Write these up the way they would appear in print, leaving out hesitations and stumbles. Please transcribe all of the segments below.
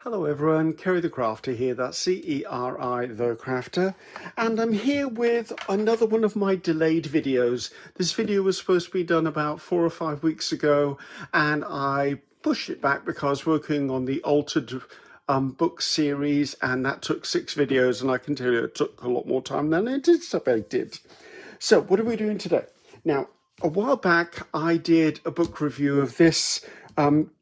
Hello everyone, Ceri the Crafter here, that's C-E-R-I the Crafter, and I'm here with another one of my delayed videos. This video was supposed to be done about 4 or 5 weeks ago, and I pushed it back because I was working on the Altered book series, and that took 6 videos, and I can tell you it took a lot more time than it anticipated. So what are we doing today? Now, a while back, I did a book review of this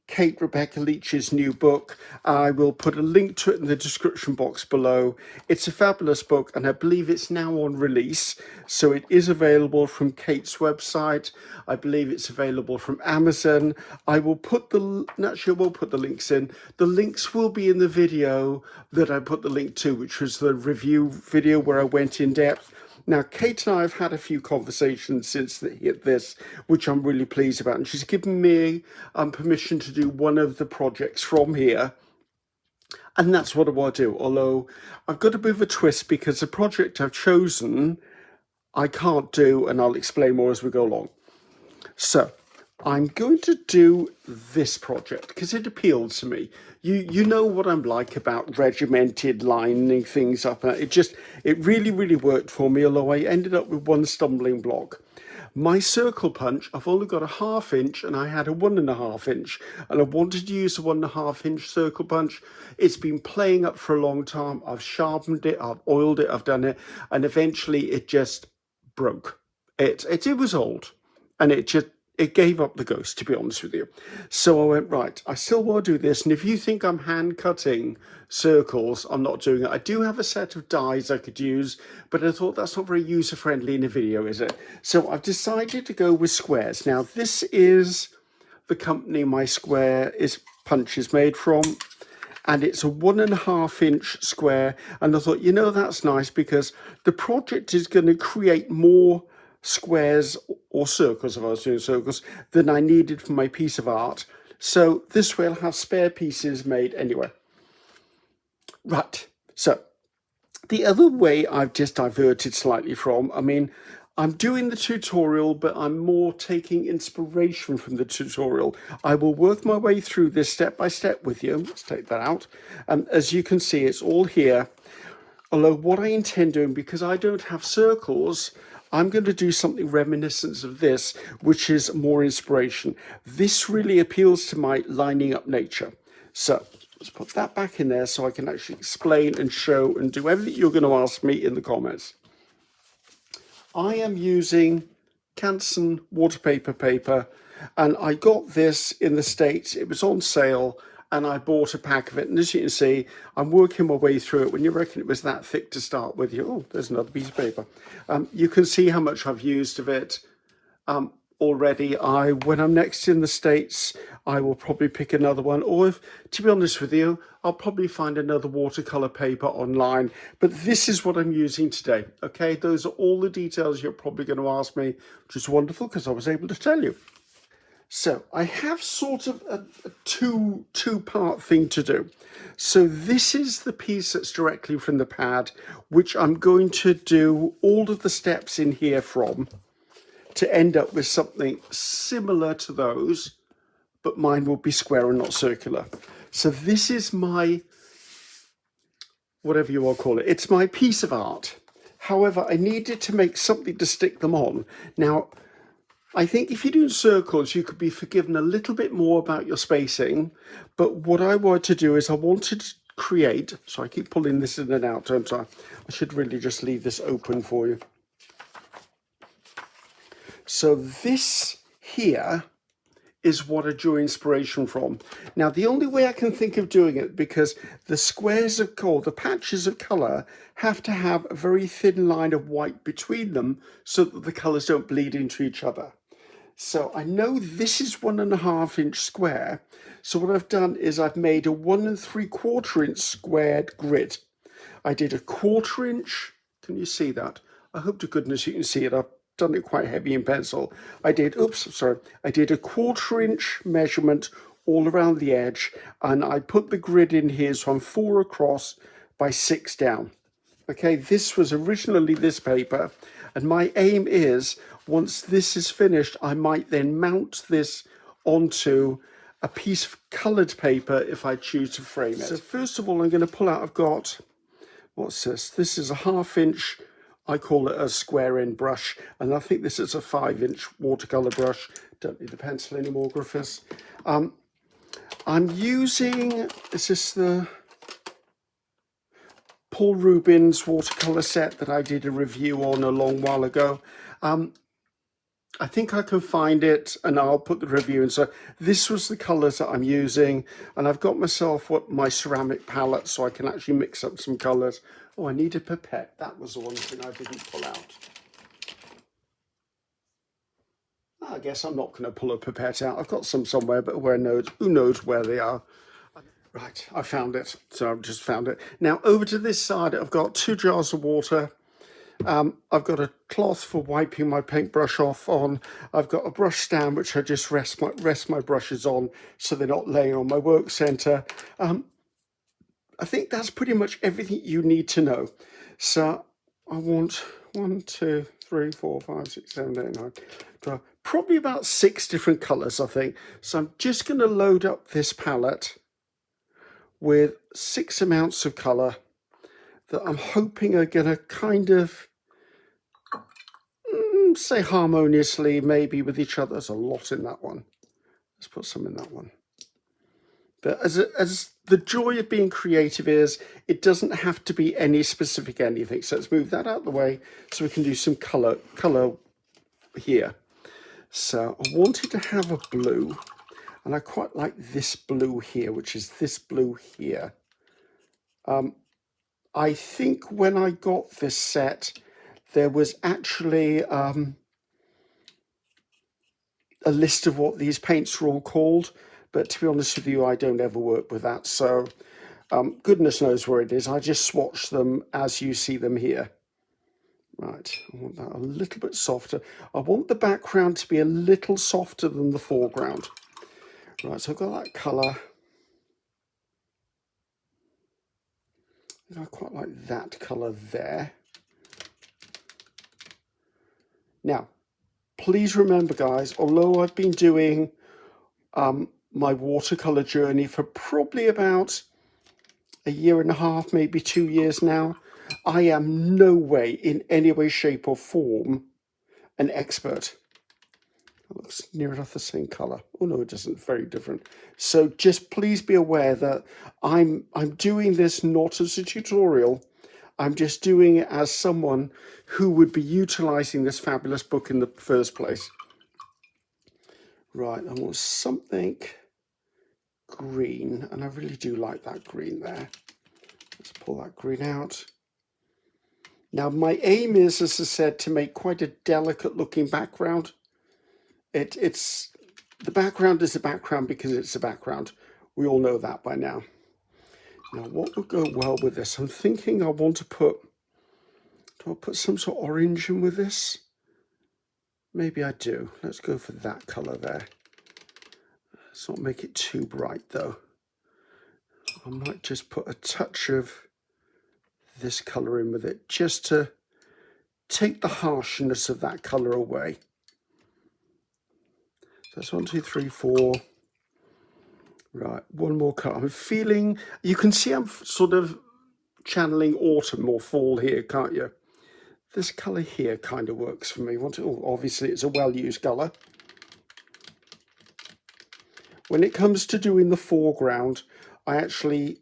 Kate Rebecca Leach's new book. I will put a link to it in the description box below. It's a fabulous book, and I believe it's now on release. So it is available from Kate's website. I believe it's available from Amazon. I will put the links in. The links will be in the video that I put the link to, which was the review video where I went in depth. Now, Kate and I have had a few conversations since this, which I'm really pleased about, and she's given me permission to do one of the projects from here, and that's what I want to do, although I've got a bit of a twist because the project I've chosen I can't do, and I'll explain more as we go along. So, I'm going to do this project because it appealed to me. You know what I'm like about regimented lining things up. It really worked for me, although I ended up with one stumbling block. My circle punch, I've only got a 1/2 inch and I had a 1.5 inch, and I wanted to use a 1.5 inch circle punch. It's been playing up for a long time. I've sharpened it, I've oiled it, I've done it, and eventually it just broke. It was old, and it gave up the ghost, to be honest with you. So I went, right, I still want to do this. And if you think I'm hand cutting circles, I'm not doing it. I do have a set of dies I could use, but I thought that's not very user friendly in a video, is it? So I've decided to go with squares. Now, this is the company my punch is made from, and it's a 1.5 inch square. And I thought, that's nice because the project is going to create more squares or circles, if I was doing circles, than I needed for my piece of art. So this way I'll have spare pieces made anyway. Right, so the other way I've just diverted slightly from, I'm doing the tutorial, but I'm more taking inspiration from the tutorial. I will work my way through this step by step with you. Let's take that out. As you can see, it's all here. Although what I intend doing, because I don't have circles, I'm going to do something reminiscent of this, which is more inspiration. This really appeals to my lining up nature. So let's put that back in there so I can actually explain and show and do everything you're going to ask me in the comments. I am using Canson waterpaper paper, and I got this in the States. It was on sale, and I bought a pack of it. And as you can see, I'm working my way through it. When you reckon it was that thick to start with, there's another piece of paper. You can see how much I've used of it already. When I'm next in the States, I will probably pick another one. Or to be honest with you, I'll probably find another watercolor paper online. But this is what I'm using today. Okay, those are all the details you're probably going to ask me, which is wonderful because I was able to tell you. So I have sort of a two-part thing to do. So this is the piece that's directly from the pad, which I'm going to do all of the steps in here from to end up with something similar to those, but mine will be square and not circular. So this is my, whatever you want to call it, it's my piece of art. However, I needed to make something to stick them on. Now, I think if you're doing circles, you could be forgiven a little bit more about your spacing. But what I wanted to do is I wanted to create, so I keep pulling this in and out, don't I? I should really just leave this open for you. So this here is what I drew inspiration from. Now, the only way I can think of doing it, because the squares of color, the patches of color, have to have a very thin line of white between them so that the colors don't bleed into each other. So I know this is 1.5 inch square. So what I've done is I've made a 1 3/4 inch squared grid. I did a 1/4 inch. Can you see that? I hope to goodness you can see it. I've done it quite heavy in pencil. I did a 1/4 inch measurement all around the edge, and I put the grid in here, so I'm 4 across by 6 down. Okay, this was originally this paper, and my aim is, once this is finished, I might then mount this onto a piece of coloured paper if I choose to frame it. So first of all, I'm going to pull out, I've got, what's this? This is a 1/2 inch, I call it a square end brush, and I think this is a 5-inch watercolour brush. Don't need the pencil anymore, Griffiths. I'm using, is this the Paul Rubens watercolour set that I did a review on a long while ago. I think I can find it and I'll put the review in. So this was the colours that I'm using, and I've got myself my ceramic palette so I can actually mix up some colours. Oh, I need a pipette. That was the one thing I didn't pull out. I guess I'm not going to pull a pipette out. I've got some somewhere, but who knows where they are. Right, I found it. So I've just found it. Now over to this side, I've got 2 jars of water. I've got a cloth for wiping my paintbrush off on. I've got a brush stand which I just rest my brushes on so they're not laying on my work centre. I think that's pretty much everything you need to know. So I want 1, 2, 3, 4, 5, 6, 7, 8, 9, 12, probably about 6 different colours, I think. So I'm just going to load up this palette with 6 amounts of colour that I'm hoping are going to kind of say harmoniously maybe with each other. There's a lot in that one. Let's put some in that one. But as the joy of being creative is, it doesn't have to be any specific anything. So let's move that out of the way so we can do some colour here. So I wanted to have a blue, and I quite like this blue here, which is this blue here. I think when I got this set, there was actually a list of what these paints are all called, but to be honest with you, I don't ever work with that. So goodness knows where it is. I just swatch them as you see them here. Right, I want that a little bit softer. I want the background to be a little softer than the foreground. Right, so I've got that colour. I quite like that colour there. Now, please remember, guys, although I've been doing my watercolour journey for probably about 1.5 years, maybe 2 years now, I am no way, in any way, shape or form, an expert. It looks near enough the same colour. Oh no, it doesn't. Very different. So just please be aware that I'm doing this not as a tutorial. I'm just doing it as someone who would be utilising this fabulous book in the first place. Right, I want something green, and I really do like that green there. Let's pull that green out. Now my aim is, as I said, to make quite a delicate looking background. The background is a background because it's a background. We all know that by now. Now what would go well with this? I'm thinking I want to put, do I put some sort of orange in with this? Maybe I do. Let's go for that colour there. Let's not make it too bright though. I might just put a touch of this colour in with it, just to take the harshness of that colour away. So that's 1, 2, 3, 4. Right, one more colour. I'm feeling, you can see I'm sort of channeling autumn or fall here, can't you? This colour here kind of works for me. Obviously it's a well-used colour. When it comes to doing the foreground, I actually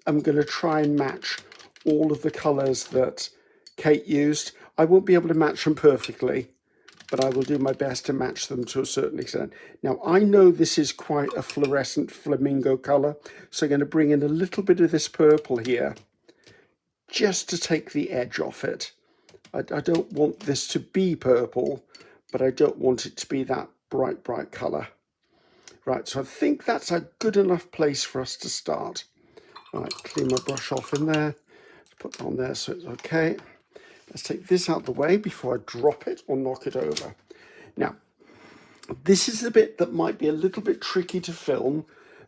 am going to try and match all of the colours that Kate used. I won't be able to match them perfectly, but I will do my best to match them to a certain extent. Now, I know this is quite a fluorescent flamingo colour, so I'm going to bring in a little bit of this purple here, just to take the edge off it. I don't want this to be purple, but I don't want it to be that bright, bright colour. Right, so I think that's a good enough place for us to start. Right, clean my brush off in there. Put that on there so it's okay. Let's take this out of the way before I drop it or knock it over. Now, this is the bit that might be a little bit tricky to film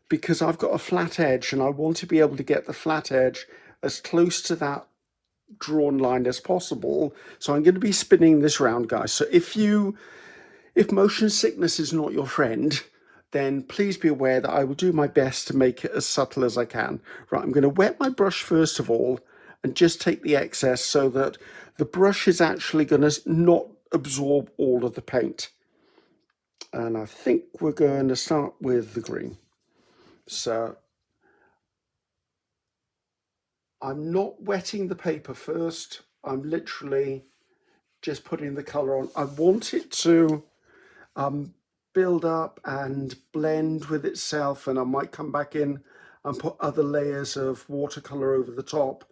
because I've got a flat edge and I want to be able to get the flat edge as close to that drawn line as possible. So I'm going to be spinning this round, guys. So if motion sickness is not your friend, then please be aware that I will do my best to make it as subtle as I can. Right, I'm going to wet my brush first of all and just take the excess so that the brush is actually going to not absorb all of the paint. And I think we're going to start with the green. So I'm not wetting the paper first. I'm literally just putting the colour on. I want it to build up and blend with itself, and I might come back in and put other layers of watercolour over the top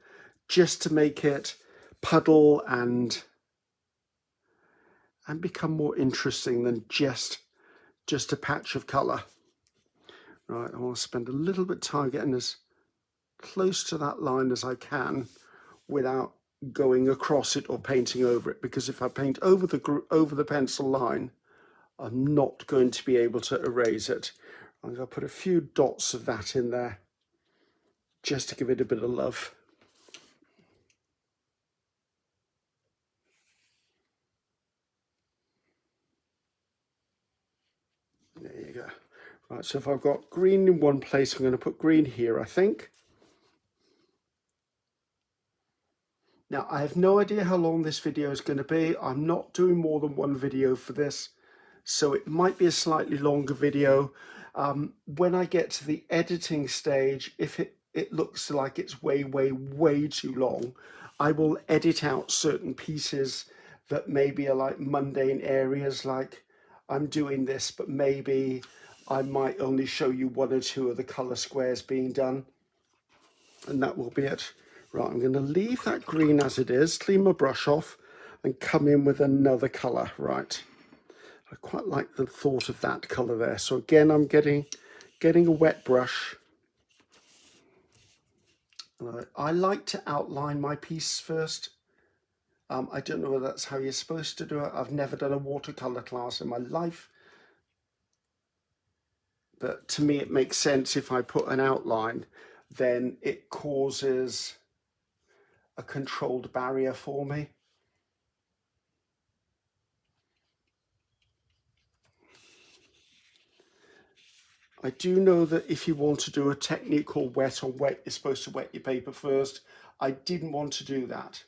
just to make it puddle and become more interesting than just a patch of colour. Right, I want to spend a little bit of time getting as close to that line as I can without going across it or painting over it, because if I paint over the pencil line, I'm not going to be able to erase it. I'm going to put a few dots of that in there just to give it a bit of love. There you go. Right, so if I've got green in one place, I'm going to put green here, I think. Now, I have no idea how long this video is going to be. I'm not doing more than one video for this, so it might be a slightly longer video. When I get to the editing stage, if it looks like it's way too long, I will edit out certain pieces that maybe are like mundane areas, like I'm doing this, but maybe I might only show you one or two of the color squares being done, and that will be it. Right, I'm going to leave that green as it is, clean my brush off, and come in with another color. Right, I quite like the thought of that color there. So again, I'm getting a wet brush. I like to outline my piece first. I don't know whether that's how you're supposed to do it. I've never done a watercolor class in my life, but to me it makes sense. If I put an outline, then it causes a controlled barrier for me. I do know that if you want to do a technique called wet on wet, you're supposed to wet your paper first. I didn't want to do that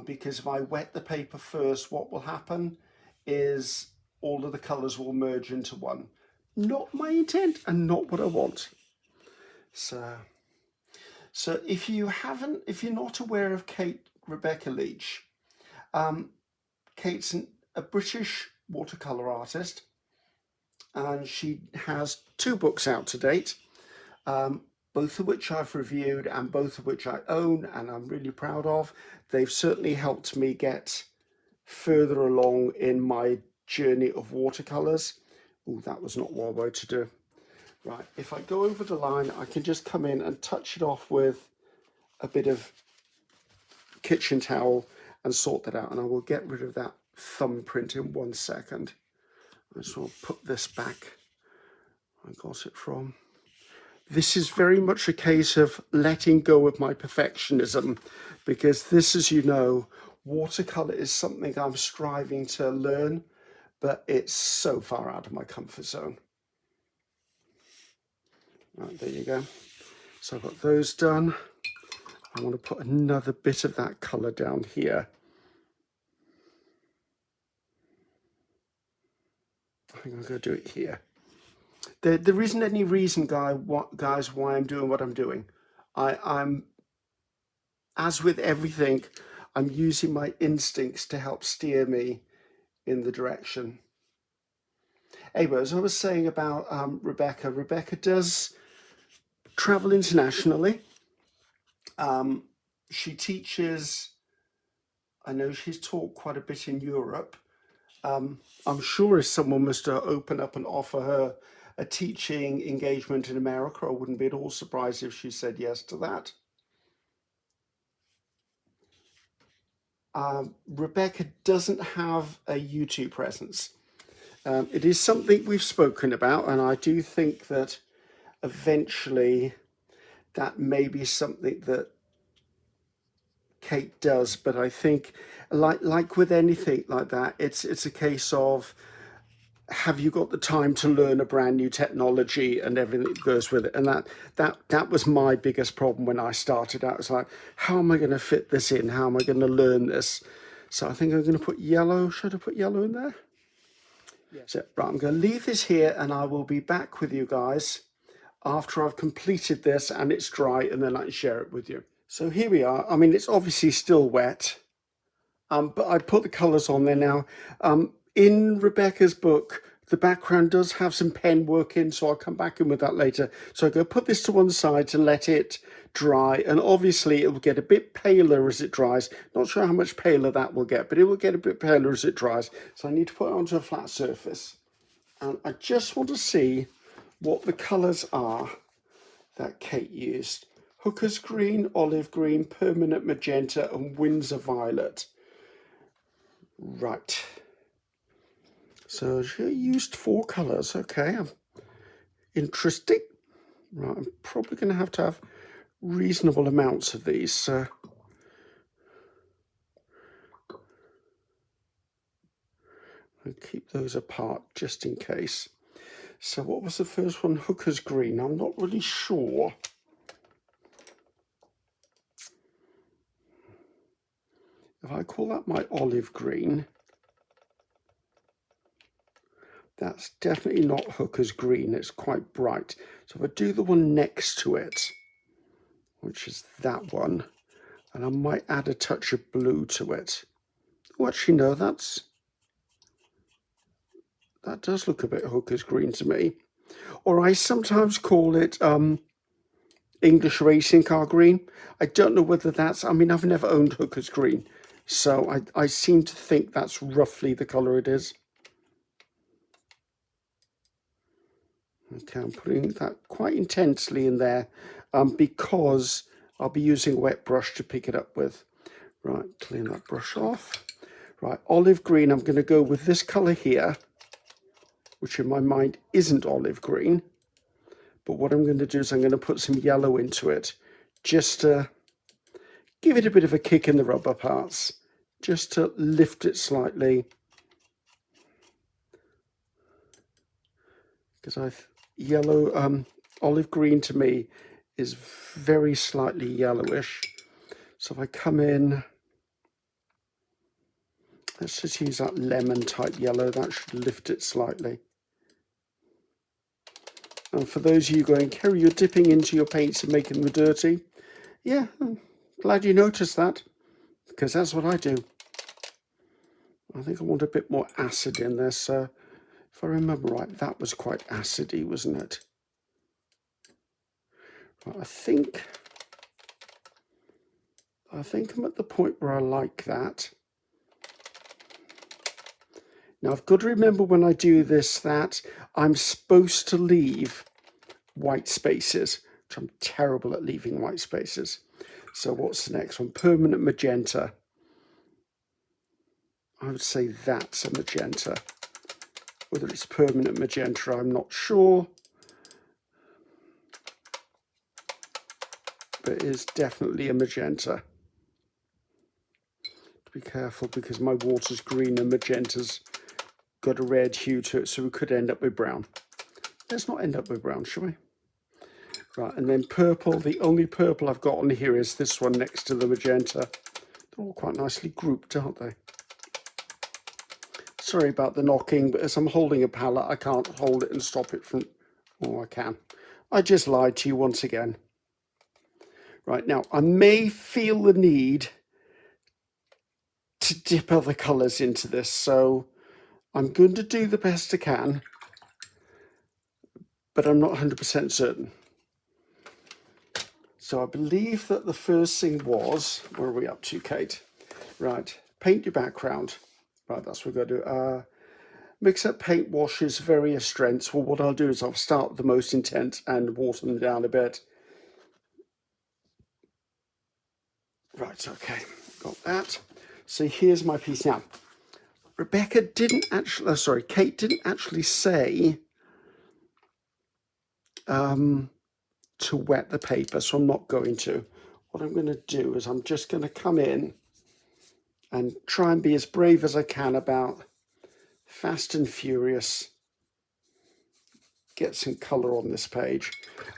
because if I wet the paper first, what will happen is all of the colours will merge into one. Not my intent and not what I want. So if you're not aware of Kate Rebecca Leach, Kate's a British watercolour artist, and she has 2 books out to date, both of which I've reviewed and both of which I own and I'm really proud of. They've certainly helped me get further along in my journey of watercolours. Oh, that was not what I wanted to do. Right, if I go over the line, I can just come in and touch it off with a bit of kitchen towel and sort that out, and I will get rid of that thumbprint in 1 second. I just want to put this back. I got it from. This is very much a case of letting go of my perfectionism, because this, as you know, watercolor is something I'm striving to learn, but it's so far out of my comfort zone. Right, there you go. So I've got those done. I want to put another bit of that color down here. I think I'm going to do it here. There isn't any reason, guys, why I'm doing what I'm doing. I'm, as with everything, I'm using my instincts to help steer me in the direction. Anyway, as I was saying about Rebecca does travel internationally. She teaches, I know she's taught quite a bit in Europe. I'm sure if someone was to open up and offer her a teaching engagement in America, I wouldn't be at all surprised if she said yes to that. Rebecca doesn't have a YouTube presence. It is something we've spoken about, and I do think that eventually that may be something that Kate does, but I think like with anything like that, it's a case of have you got the time to learn a brand new technology and everything that goes with it? And that was my biggest problem when I started out. It's like, how am I going to fit this in? How am I going to learn this? So I think I'm going to put yellow. Should I put yellow in there? Yeah. So right, I'm going to leave this here, and I will be back with you guys after I've completed this and it's dry, and then I can share it with you. So here we are. I mean, it's obviously still wet, but I put the colours on there now. In Rebecca's book, the background does have some pen work in, so I'll come back in with that later. So I'm going to put this to one side to let it dry, and obviously it will get a bit paler as it dries. Not sure how much paler that will get, but it will get a bit paler as it dries. So I need to put it onto a flat surface. And I just want to see what the colours are that Kate used. Hooker's green, olive green, permanent magenta, and Windsor violet. Right. So she used 4 colours. Okay, interesting. Right, I'm probably going to have reasonable amounts of these. So I'll keep those apart just in case. So what was the first one? Hooker's green. I'm not really sure. If I call that my olive green, that's definitely not Hooker's green. It's quite bright. So if I do the one next to it, which is that one, and I might add a touch of blue to it. Oh, actually, no, that does look a bit Hooker's green to me. Or I sometimes call it English racing car green. I don't know whether that's, I mean, I've never owned Hooker's green, so I seem to think that's roughly the colour it is. Okay, I'm putting that quite intensely in there because I'll be using a wet brush to pick it up with. Right, clean that brush off. Right, olive green, I'm going to go with this colour here, which in my mind isn't olive green. But what I'm going to do is I'm going to put some yellow into it, just to give it a bit of a kick in the rubber parts, just to lift it slightly. Because olive green to me is very slightly yellowish. So if I come in, let's just use that lemon type yellow, that should lift it slightly. And for those of you going, Ceri, you're dipping into your paints and making them dirty. Yeah, I'm glad you noticed that, because that's what I do. I think I want a bit more acid in there, so if I remember right, that was quite acidy, wasn't it? Right, I think I'm at the point where I like that. Now I've got to remember when I do this that I'm supposed to leave white spaces, which I'm terrible at leaving white spaces. So what's the next one? Permanent magenta. I would say that's a magenta. Whether it's permanent magenta, I'm not sure. But it is definitely a magenta. Be careful because my water's green and magenta's got a red hue to it, so we could end up with brown. Let's not end up with brown, shall we? Right, and then purple. The only purple I've got on here is this one next to the magenta. They're all quite nicely grouped, aren't they? Sorry about the knocking, but as I'm holding a palette, I can't hold it and stop it from... Oh, I can. I just lied to you once again. Right, now, I may feel the need to dip other colours into this, so I'm going to do the best I can, but I'm not 100% certain. So I believe that the first thing was, where are we up to, Kate? Right, paint your background. Right, that's what we're going to do. Mix up paint washes, various strengths. Well, what I'll do is I'll start with the most intense and water them down a bit. Right, okay, got that. So here's my piece now. Kate didn't actually say to wet the paper, so I'm not going to. What I'm going to do is I'm just going to come in and try and be as brave as I can about fast and furious get some colour on this page.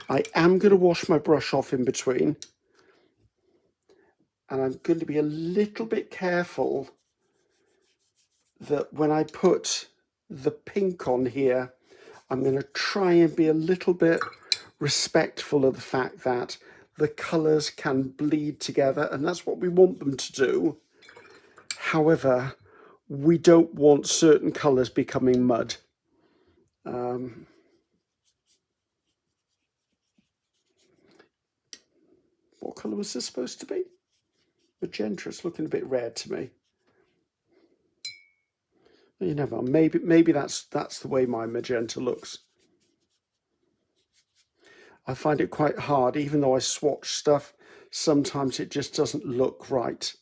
I am going to wash my brush off in between, and I'm going to be a little bit careful that when I put the pink on here, I'm going to try and be a little bit respectful of the fact that the colours can bleed together, and that's what we want them to do. However, we don't want certain colours becoming mud. What colour was this supposed to be? Magenta. It's looking a bit red to me. You never know. Maybe that's the way my magenta looks. I find it quite hard, even though I swatch stuff, sometimes it just doesn't look right.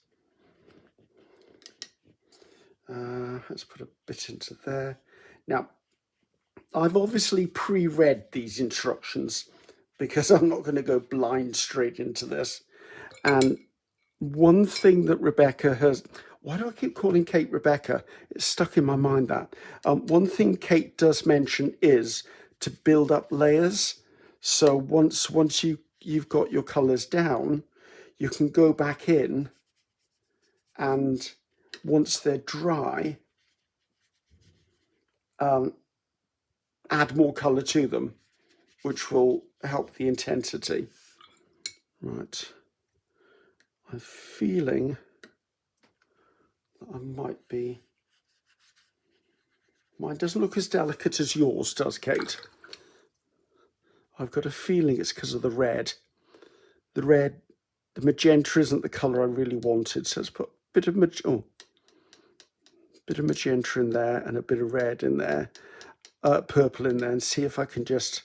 Let's put a bit into there. Now, I've obviously pre-read these instructions because I'm not going to go blind straight into this. And one thing that Rebecca has, why do I keep calling Kate Rebecca? It's stuck in my mind that. One thing Kate does mention is to build up layers. So once you've got your colours down, you can go back in, and once they're dry, add more colour to them, which will help the intensity. Right. I'm feeling that I might be... Mine doesn't look as delicate as yours does, Kate. I've got a feeling it's because of the red. The magenta isn't the colour I really wanted, so let's put a bit of magenta in there and a bit of red in there, purple in there, and see if I can just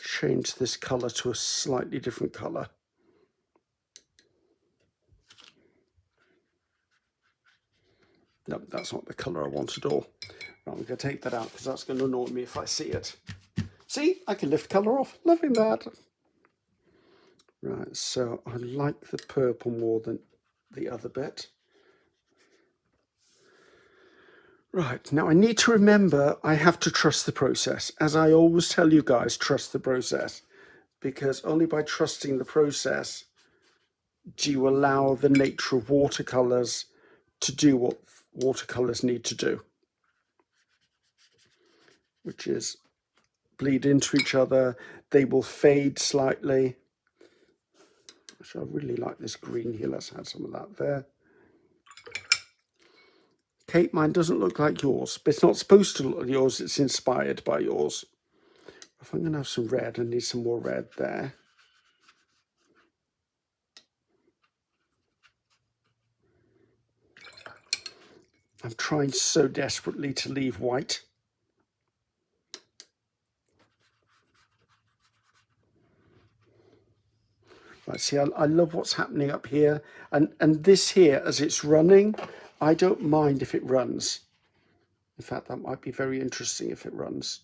change this colour to a slightly different colour. No, that's not the colour I want at all. Right, I'm going to take that out because that's going to annoy me if I see it. See, I can lift colour off. Loving that. Right, so I like the purple more than the other bit. Right, now I need to remember I have to trust the process. As I always tell you guys, trust the process. Because only by trusting the process do you allow the nature of watercolours to do what watercolours need to do, which is bleed into each other. They will fade slightly. Actually, I really like this green here. Let's add some of that there. Kate, mine doesn't look like yours, but it's not supposed to look like yours. It's inspired by yours. If I'm going to have some red, I need some more red there. I'm trying so desperately to leave white. Right, see, I love what's happening up here. And this here, as it's running, I don't mind if it runs. In fact, that might be very interesting if it runs.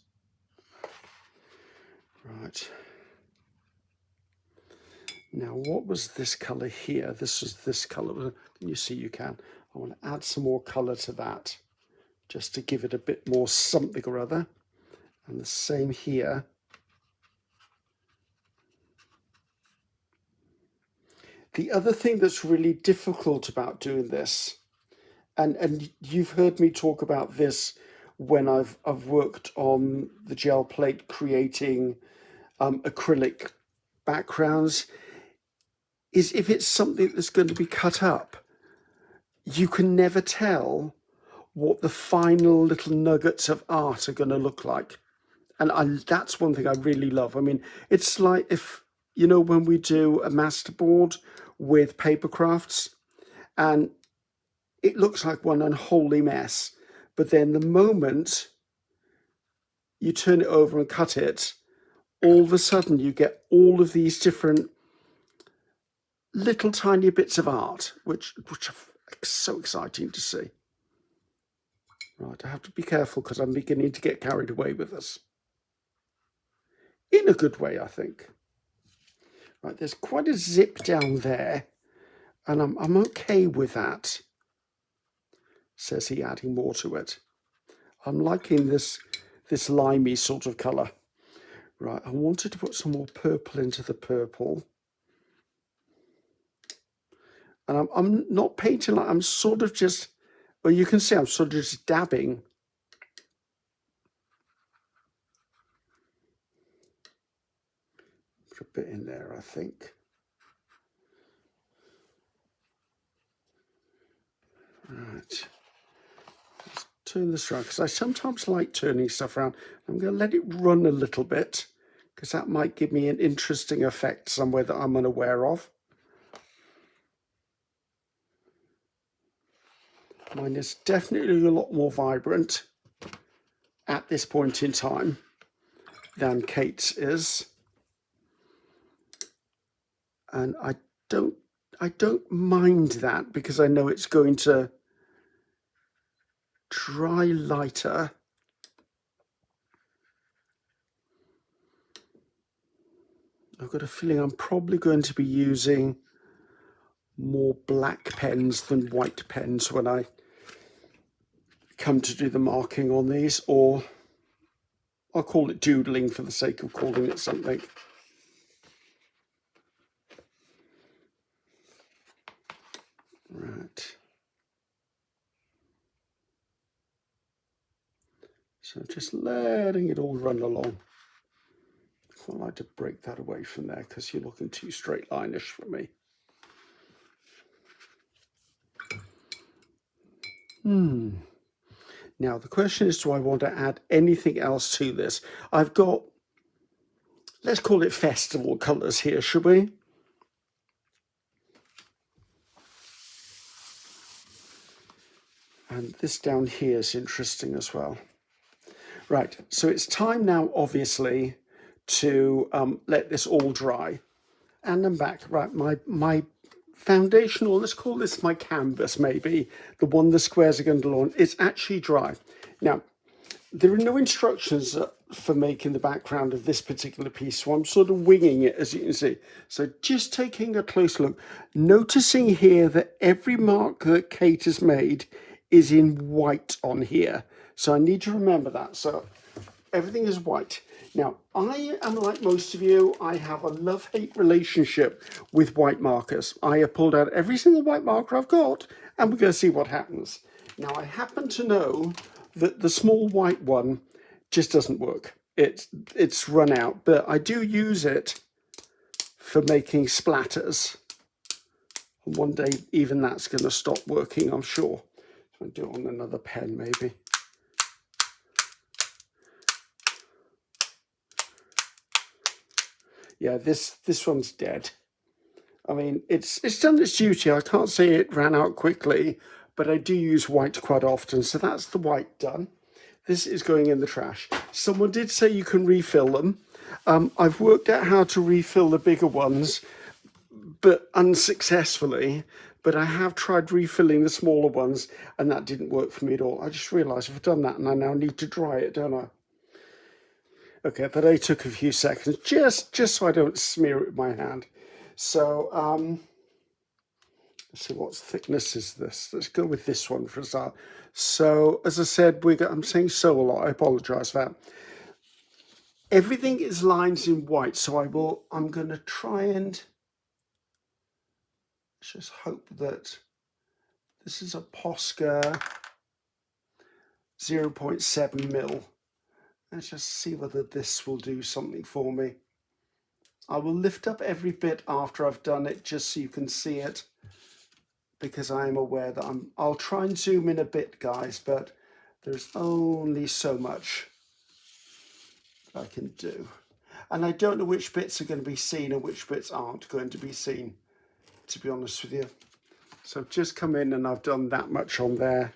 Right. Now, what was this colour here? This was this colour. Can you see? You can. I want to add some more colour to that, just to give it a bit more something or other. And the same here. The other thing that's really difficult about doing this, and you've heard me talk about this when I've worked on the gel plate creating acrylic backgrounds, is if it's something that's going to be cut up, you can never tell what the final little nuggets of art are going to look like. And that's one thing I really love. I mean, it's like if, you know, when we do a masterboard with paper crafts and it looks like one unholy mess, but then the moment you turn it over and cut it, all of a sudden you get all of these different little tiny bits of art, which are so exciting to see. Right, I have to be careful because I'm beginning to get carried away with this. In a good way, I think. Right, there's quite a zip down there, and I'm okay with that, says he, adding more to it. I'm liking this limey sort of colour. Right, I wanted to put some more purple into the purple. And I'm not painting, like I'm sort of just, well, you can see I'm sort of just dabbing. Put a bit in there, I think. Right. Let's turn this around, because I sometimes like turning stuff around. I'm going to let it run a little bit, because that might give me an interesting effect somewhere that I'm unaware of. Mine is definitely a lot more vibrant at this point in time than Kate's is. And I don't mind that, because I know it's going to dry lighter. I've got a feeling I'm probably going to be using more black pens than white pens when I come to do the marking on these, or I'll call it doodling for the sake of calling it something. Right. So just letting it all run along. I quite like to break that away from there, because you're looking too straight line-ish for me. Now the question is, do I want to add anything else to this? I've got, let's call it festival colours here, should we? And this down here is interesting as well. Right, so it's time now, obviously, to let this all dry. And I'm back. Right, my foundation, or let's call this my canvas maybe, the one the squares are going to go on, is actually dry. Now, there are no instructions for making the background of this particular piece, so I'm sort of winging it, as you can see. So just taking a close look, noticing here that every mark that Kate has made is in white on here. So I need to remember that. So everything is white. Now, I am like most of you, I have a love-hate relationship with white markers. I have pulled out every single white marker I've got, and we're going to see what happens. Now, I happen to know that the small white one just doesn't work. It's run out, but I do use it for making splatters. And one day, even that's going to stop working, I'm sure. So I'll do it on another pen, maybe. Yeah, this one's dead. I mean, it's done its duty. I can't say it ran out quickly, but I do use white quite often. So that's the white done. This is going in the trash. Someone did say you can refill them. I've worked out how to refill the bigger ones, but unsuccessfully. But I have tried refilling the smaller ones, and that didn't work for me at all. I just realised I've done that, and I now need to dry it, don't I? Okay, that only took a few seconds, just so I don't smear it with my hand. So, let's see, what thickness is this? Let's go with this one for a start. So, as I said, I'm saying so a lot. I apologise for that. Everything is lines in white, so I'm going to try and just hope that this is a Posca 0.7 mil. Let's just see whether this will do something for me. I will lift up every bit after I've done it, just so you can see it, because I am aware that I'll try and zoom in a bit, guys, but there's only so much I can do. And I don't know which bits are going to be seen and which bits aren't going to be seen, to be honest with you. So I've just come in and I've done that much on there.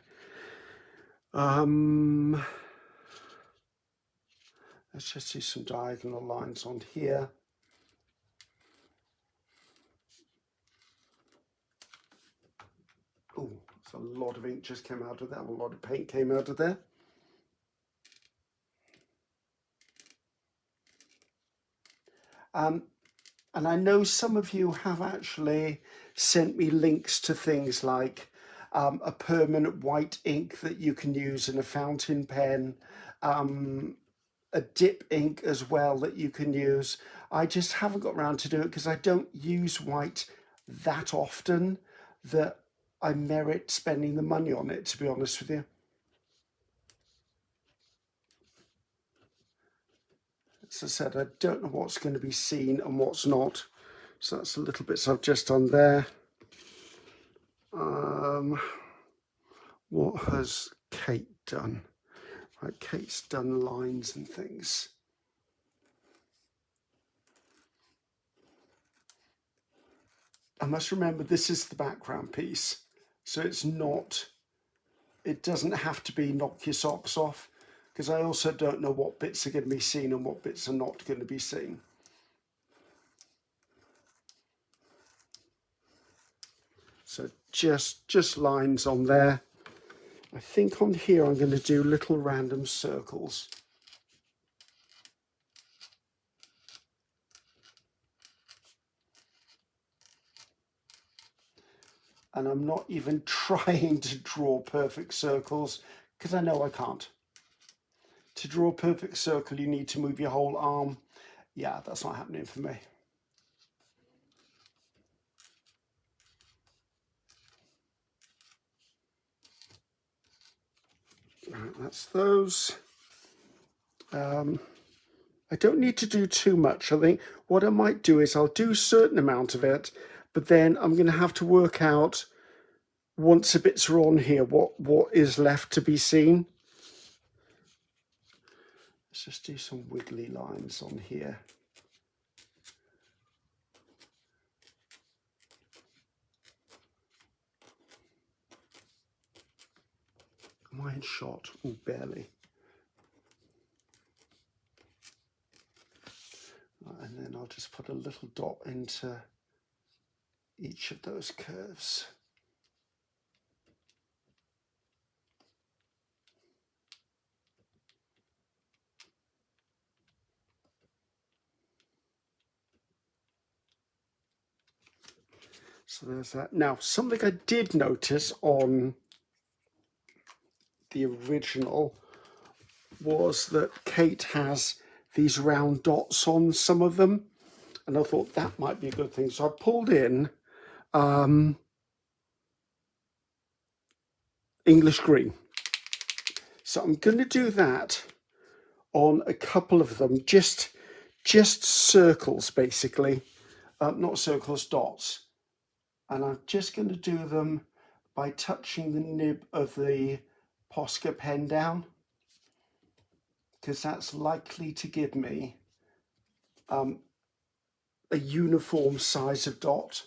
Let's just do some diagonal lines on here. Oh, a lot of ink just came out of that. A lot of paint came out of there. And I know some of you have actually sent me links to things like a permanent white ink that you can use in a fountain pen, a dip ink as well that you can use. I just haven't got around to do it because I don't use white that often that I merit spending the money on it, to be honest with you. As I said, I don't know what's going to be seen and what's not. So that's a little bit I've just done there. What has Kate done? Right, Kate's done lines and things. I must remember this is the background piece, so it's not, it doesn't have to be knock your socks off, because I also don't know what bits are going to be seen and what bits are not going to be seen. So just lines on there. I think on here I'm going to do little random circles. And I'm not even trying to draw perfect circles because I know I can't. To draw a perfect circle, you need to move your whole arm. Yeah, that's not happening for me. Right, that's those. I don't need to do too much. I think what I might do is I'll do a certain amount of it, but then I'm going to have to work out, once the bits are on here, what is left to be seen. Let's just do some wiggly lines on here. Am I in shot? Oh, barely. And then I'll just put a little dot into each of those curves. So there's that. Now, something I did notice on the original was that Kate has these round dots on some of them, and I thought that might be a good thing. So I pulled in English green. So I'm going to do that on a couple of them, just circles basically, not circles, dots. And I'm just going to do them by touching the nib of the Posca pen down, because that's likely to give me a uniform size of dot.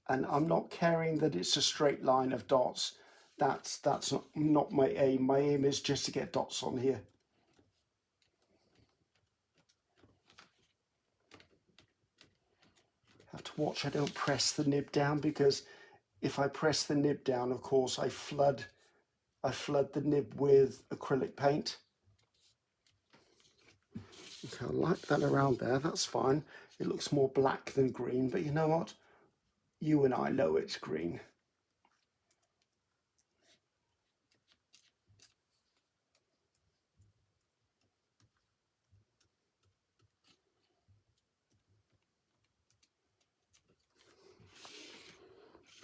And I'm not caring that it's a straight line of dots. That's not my aim. My aim is just to get dots on here. Have to watch I don't press the nib down, because if I press the nib down, of course, I flood the nib with acrylic paint. Okay, I like that around there, that's fine. It looks more black than green, but you know what? You and I know it's green.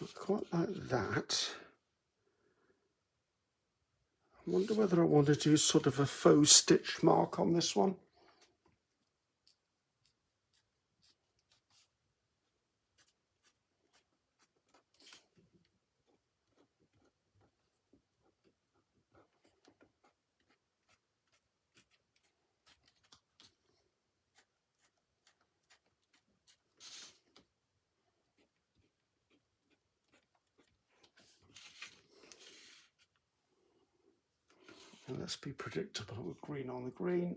Not quite like that. I wonder whether I want to do sort of a faux stitch mark on this one. And let's be predictable with green on the green.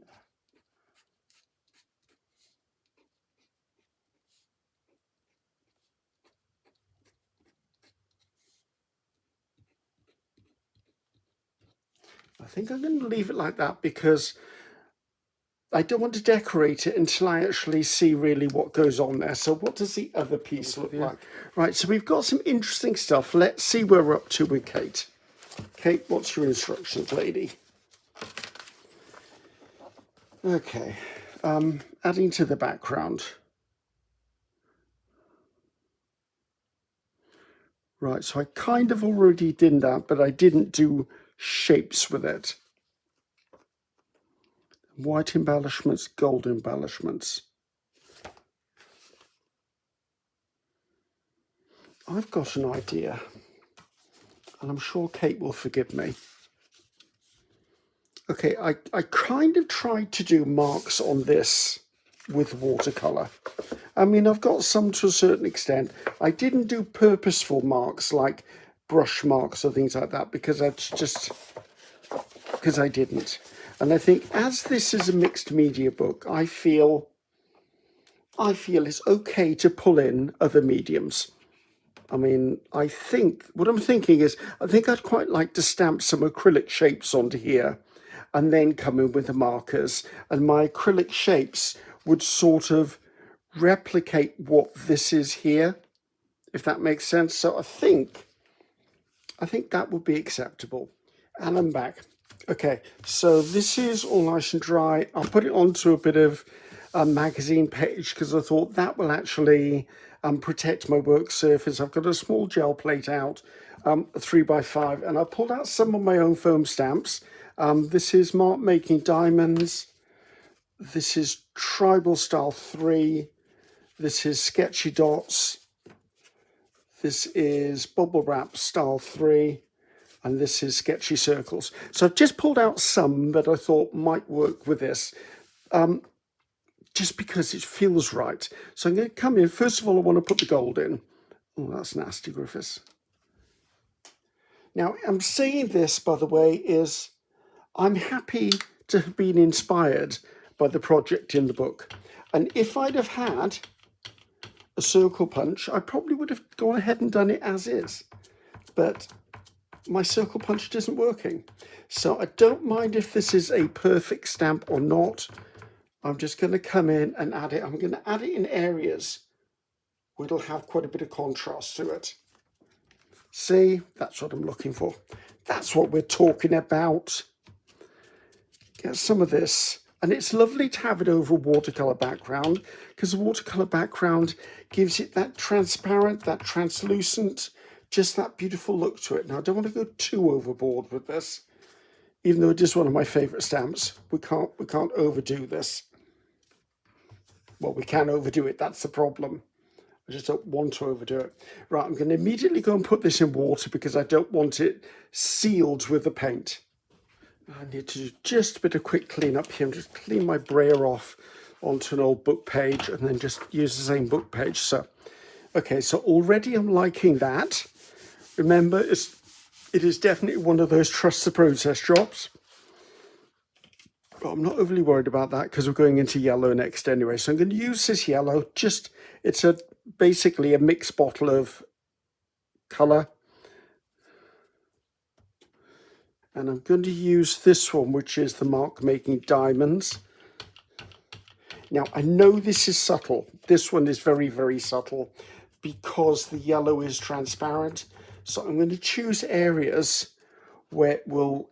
I think I'm going to leave it like that, because I don't want to decorate it until I actually see really what goes on there. So what does the other piece look like? Right, so we've got some interesting stuff. Let's see where we're up to with Kate. Kate, what's your instructions, lady? Okay, adding to the background. Right, so I kind of already did that, but I didn't do shapes with it. White embellishments, gold embellishments. I've got an idea, and I'm sure Kate will forgive me. Okay, I kind of tried to do marks on this with watercolour. I mean, I've got some to a certain extent. I didn't do purposeful marks like brush marks or things like that because I didn't. And I think as this is a mixed media book, I feel it's okay to pull in other mediums. I mean, I think what I'm thinking is I think I'd quite like to stamp some acrylic shapes onto here and then come in with the markers, and my acrylic shapes would sort of replicate what this is here, if that makes sense. So I think that would be acceptable. And I'm back. Okay, so this is all nice and dry. I'll put it onto a bit of a magazine page because I thought that will actually protect my work surface. I've got a small gel plate out, a 3x5, and I pulled out some of my own foam stamps. This is Mark Making Diamonds. This is Tribal Style 3. This is Sketchy Dots. This is Bubble Wrap Style 3. And this is Sketchy Circles. So I've just pulled out some that I thought might work with this, just because it feels right. So I'm going to come in. First of all, I want to put the gold in. Oh, that's nasty, Griffiths. Now, I'm saying this, by the way, is I'm happy to have been inspired by the project in the book. And if I'd have had a circle punch, I probably would have gone ahead and done it as is. But my circle punch isn't working. So I don't mind if this is a perfect stamp or not. I'm just going to come in and add it. I'm going to add it in areas where it'll have quite a bit of contrast to it. See, that's what I'm looking for. That's what we're talking about. Get some of this. And it's lovely to have it over a watercolour background because the watercolour background gives it that transparent, that translucent, just that beautiful look to it. Now, I don't want to go too overboard with this, even though it is one of my favourite stamps. We can't overdo this. Well, we can overdo it. That's the problem. I just don't want to overdo it. Right, I'm going to immediately go and put this in water because I don't want it sealed with the paint. I need to do just a bit of quick clean up here and just clean my brayer off onto an old book page and then just use the same book page. So, okay, so already I'm liking that. Remember, it is definitely one of those trust the process jobs. But I'm not overly worried about that because we're going into yellow next anyway. So I'm going to use this yellow. It's basically a mixed bottle of colour. And I'm going to use this one, which is the Mark Making Diamonds. Now, I know this is subtle. This one is very, very subtle because the yellow is transparent. So I'm going to choose areas where it will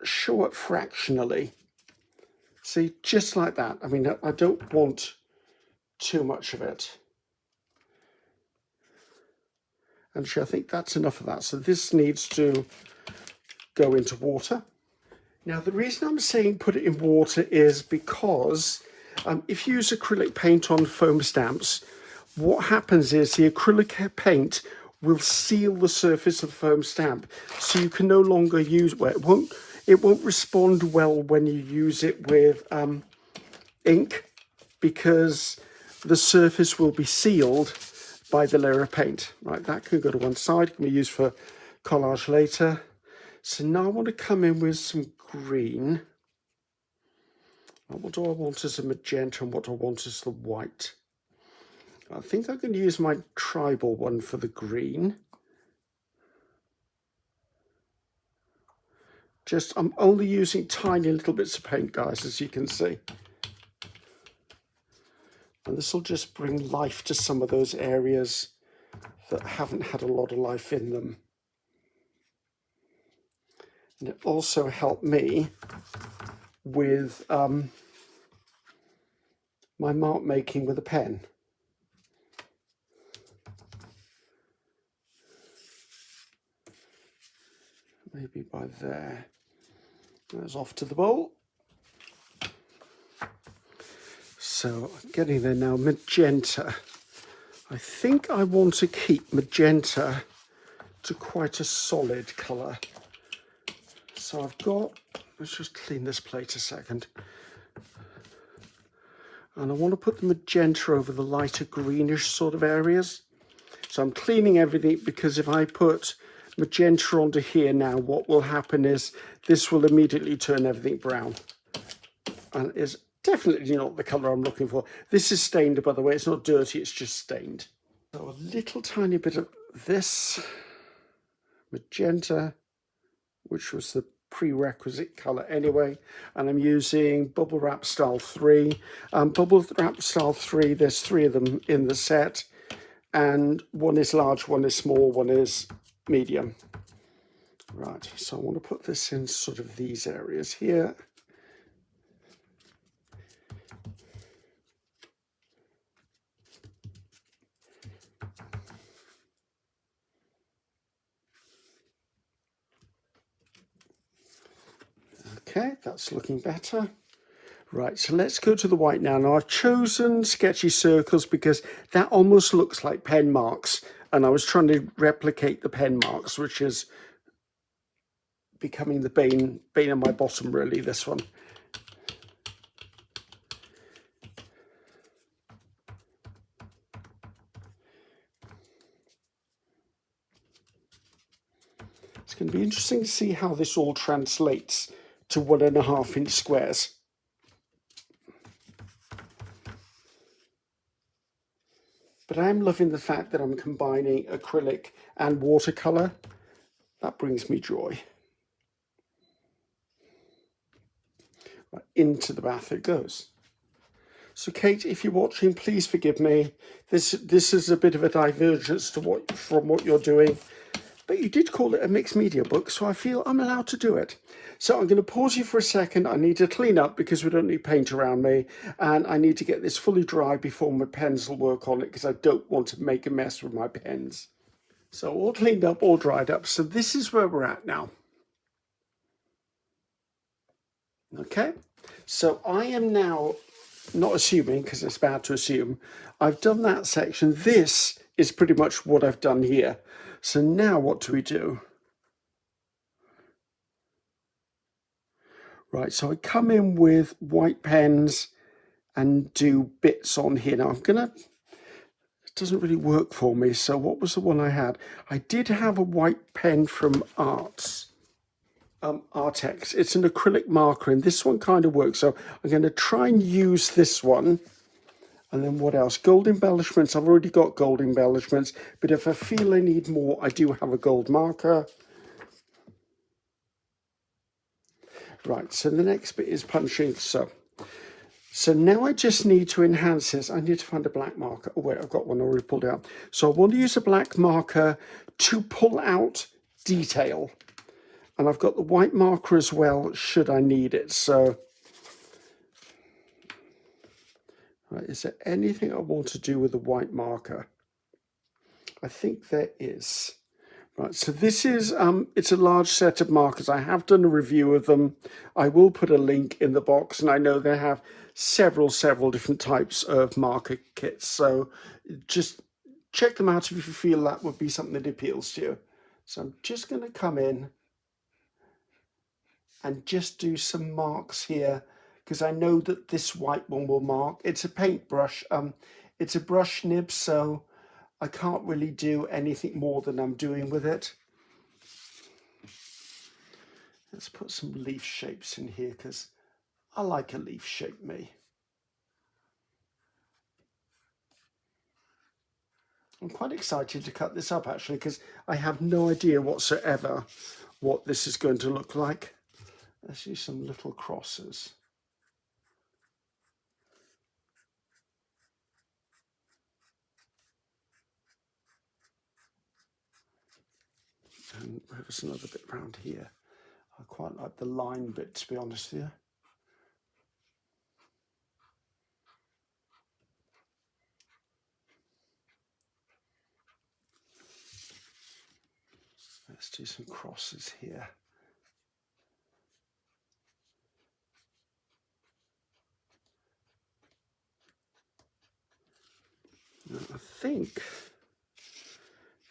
show up fractionally. See, just like that. I mean, I don't want too much of it. Actually, I think that's enough of that. So this needs to go into water. Now, the reason I'm saying put it in water is because if you use acrylic paint on foam stamps, what happens is the acrylic paint will seal the surface of the foam stamp, so you can no longer use it won't respond well when you use it with ink because the surface will be sealed by the layer of paint. Right, that can go to one side, it can be used for collage later. So now I want to come in with some green. What do I want as a magenta and what do I want as the white? I think I can use my tribal one for the green. I'm only using tiny little bits of paint, guys, as you can see. And this will just bring life to some of those areas that haven't had a lot of life in them. And it also helped me with my mark making with a pen. Maybe by there. That's off to the bowl. So I'm getting there now. Magenta. I think I want to keep magenta to quite a solid colour. So I've got, let's just clean this plate a second. And I want to put the magenta over the lighter greenish sort of areas. So I'm cleaning everything, because if I put magenta onto here now, what will happen is this will immediately turn everything brown. And it's definitely not the colour I'm looking for. This is stained, by the way. It's not dirty, it's just stained. So a little tiny bit of this magenta, which was the prerequisite colour anyway, and I'm using Bubble Wrap Style 3. Bubble Wrap Style 3, there's 3 of them in the set, and one is large, one is small, one is medium. Right, so I want to put this in sort of these areas here. Okay, that's looking better. Right, so let's go to the white now. Now I've chosen sketchy circles because that almost looks like pen marks, and I was trying to replicate the pen marks, which is becoming the bane of my bottom, really, this one. It's going to be interesting to see how this all translates to 1.5 inch squares. But I am loving the fact that I'm combining acrylic and watercolour. That brings me joy. Right, into the bath it goes. So Kate, if you're watching, please forgive me. This is a bit of a divergence to from what you're doing. But you did call it a mixed media book, so I feel I'm allowed to do it. So I'm going to pause you for a second. I need to clean up because we don't need paint around me. And I need to get this fully dry before my pens will work on it, because I don't want to make a mess with my pens. So all cleaned up, all dried up. So this is where we're at now. Okay, so I am now not assuming, because it's bad to assume, I've done that section. This is pretty much what I've done here. So now what do we do? Right, so I come in with white pens and do bits on here. Now it doesn't really work for me. So what was the one I had? I did have a white pen from Artex. It's an acrylic marker, and this one kind of works. So I'm going to try and use this one. And then what else? Gold embellishments. I've already got gold embellishments, but if I feel I need more, I do have a gold marker. Right, so the next bit is punching. So now I just need to enhance this. I need to find a black marker. Oh wait, I've got one already pulled out. So I want to use a black marker to pull out detail. And I've got the white marker as well, should I need it. So right, is there anything I want to do with the white marker? I think there is. Right, so this is, it's a large set of markers. I have done a review of them. I will put a link in the box, and I know they have several different types of marker kits. So just check them out if you feel that would be something that appeals to you. So I'm just going to come in and just do some marks here, because I know that this white one will mark. It's a paintbrush, it's a brush nib, so I can't really do anything more than I'm doing with it. Let's put some leaf shapes in here, because I like a leaf shape, me. I'm quite excited to cut this up, actually, because I have no idea whatsoever what this is going to look like. Let's use some little crosses. And there's another bit around here. I quite like the line bit, to be honest with you. Let's do some crosses here. Now, I think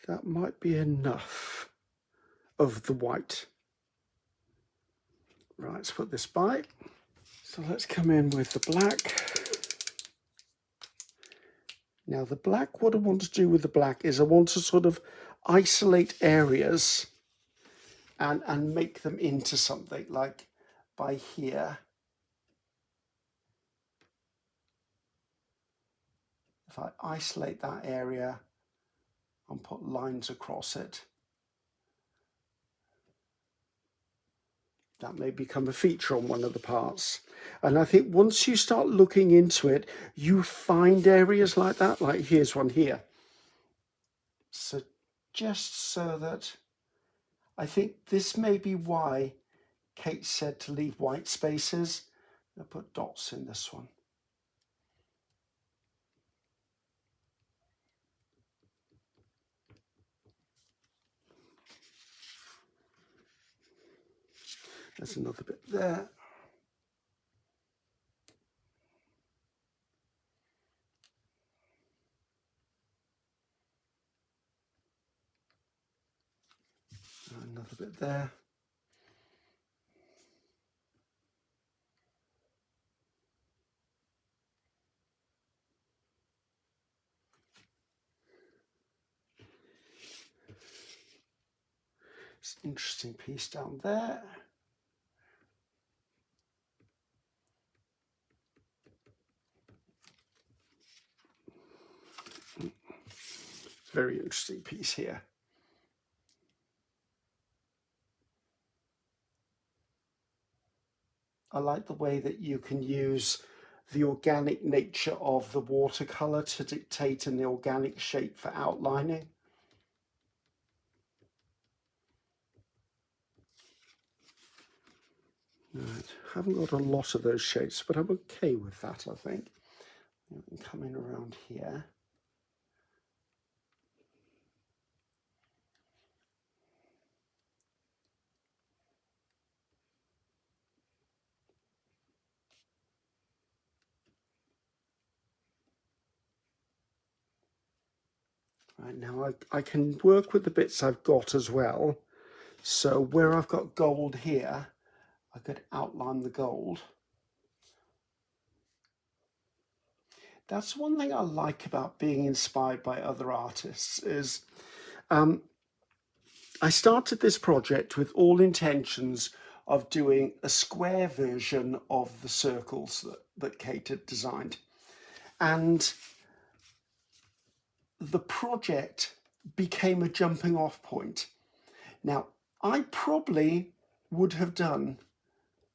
that might be enough of the white. Right, let's put this by. So let's come in with the black. Now the black, what I want to do with the black is I want to sort of isolate areas and make them into something, like by here. If I isolate that area and put lines across it, that may become a feature on one of the parts. And I think once you start looking into it, you find areas like that, like here's one here. So just so that, I think this may be why Kate said to leave white spaces. I'll put dots in this one. There's another bit there. Another bit there. It's an interesting piece down there. Very interesting piece here. I like the way that you can use the organic nature of the watercolour to dictate an organic shape for outlining. Right. Haven't got a lot of those shapes, but I'm okay with that, I think. And come in around here. Right, now I can work with the bits I've got as well. So where I've got gold here, I could outline the gold. That's one thing I like about being inspired by other artists is I started this project with all intentions of doing a square version of the circles that Kate had designed. And the project became a jumping off point. Now, I probably would have done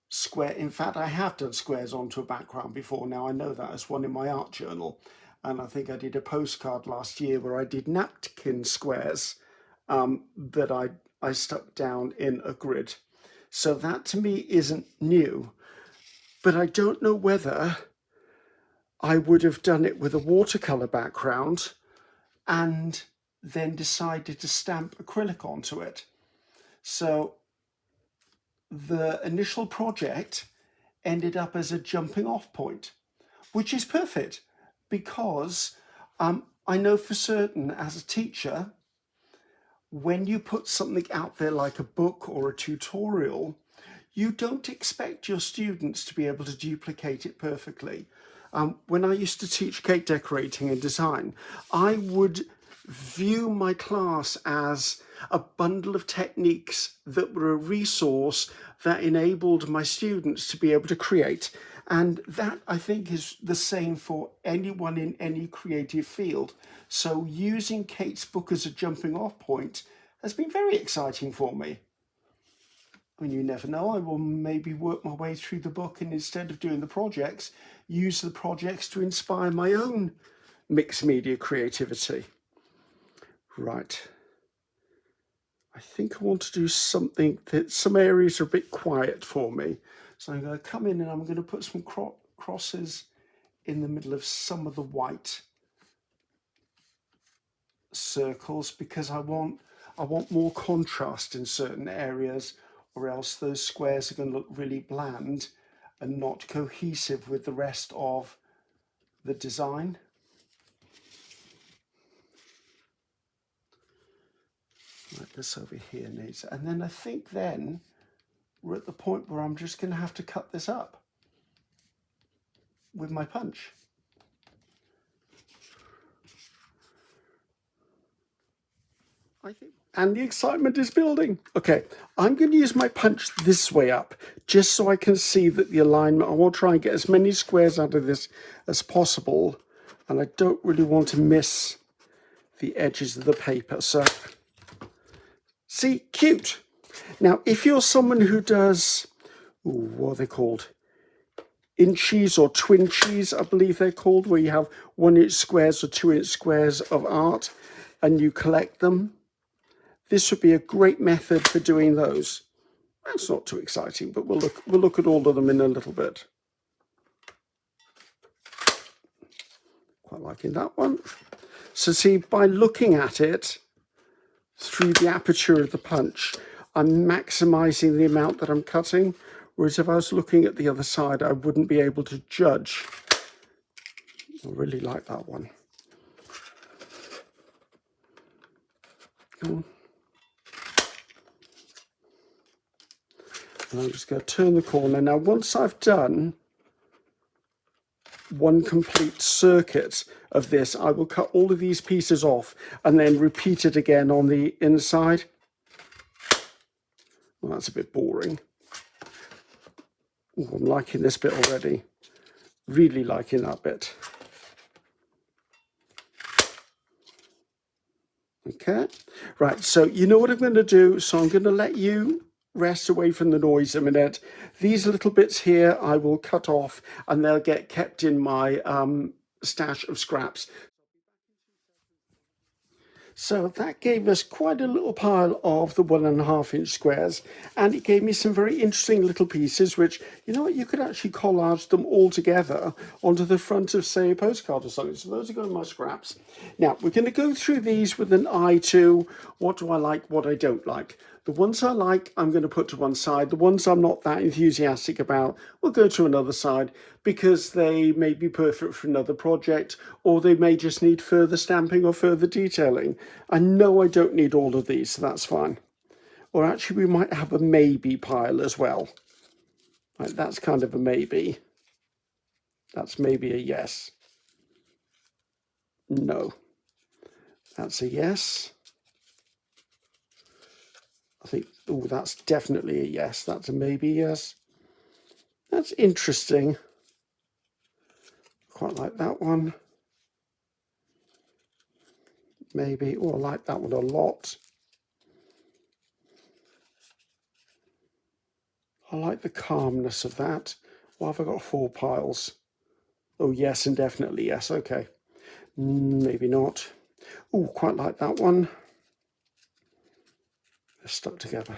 square, in fact, I have done squares onto a background before. Now, I know that as one in my art journal. And I think I did a postcard last year where I did napkin squares that I stuck down in a grid. So that to me isn't new. But I don't know whether I would have done it with a watercolour background and then decided to stamp acrylic onto it. So the initial project ended up as a jumping off point, which is perfect because I know for certain as a teacher, when you put something out there like a book or a tutorial, you don't expect your students to be able to duplicate it perfectly. When I used to teach cake decorating and design, I would view my class as a bundle of techniques that were a resource that enabled my students to be able to create. And that, I think, is the same for anyone in any creative field. So using Kate's book as a jumping off point has been very exciting for me. I mean, you never know, I will maybe work my way through the book and instead of doing the projects, use the projects to inspire my own mixed media creativity. Right. I think I want to do something that some areas are a bit quiet for me. So I'm going to come in and I'm going to put some crosses in the middle of some of the white circles because I want more contrast in certain areas, or else those squares are going to look really bland and not cohesive with the rest of the design. Like this over here needs, and then I think then we're at the point where I'm just going to have to cut this up with my punch. I think, and the excitement is building. Okay, I'm going to use my punch this way up just so I can see that the alignment, I want to try and get as many squares out of this as possible, and I don't really want to miss the edges of the paper. So see, cute. Now, if you're someone who does, what are they called? Inchies or twin cheese, I believe they're called, where you have 1 inch squares or 2 inch squares of art and you collect them. This would be a great method for doing those. That's not too exciting, but we'll look at all of them in a little bit. Quite liking that one. So see, by looking at it through the aperture of the punch, I'm maximizing the amount that I'm cutting, whereas if I was looking at the other side, I wouldn't be able to judge. I really like that one. And I'm just going to turn the corner. Now, once I've done one complete circuit of this, I will cut all of these pieces off and then repeat it again on the inside. Well, that's a bit boring. Ooh, I'm liking this bit already. Really liking that bit. Okay, right, so you know what I'm going to do. So I'm going to let you rest away from the noise a minute. These little bits here I will cut off and they'll get kept in my stash of scraps. So that gave us quite a little pile of the 1.5 inch squares, and it gave me some very interesting little pieces which, you know what, you could actually collage them all together onto the front of, say, a postcard or something. So those are going in my scraps. Now we're going to go through these with an eye to what do I like, what I don't like. The ones I like, I'm going to put to one side. The ones I'm not that enthusiastic about will go to another side because they may be perfect for another project, or they may just need further stamping or further detailing. I know I don't need all of these, so that's fine. Or actually, we might have a maybe pile as well. Right, that's kind of a maybe. That's maybe a yes. No. That's a yes. I think, oh, that's definitely a yes. That's a maybe yes. That's interesting. Quite like that one. Maybe. Oh, I like that one a lot. I like the calmness of that. Why have I got 4 piles? Oh, yes, and definitely yes. Okay. Maybe not. Oh, quite like that one. They're stuck together.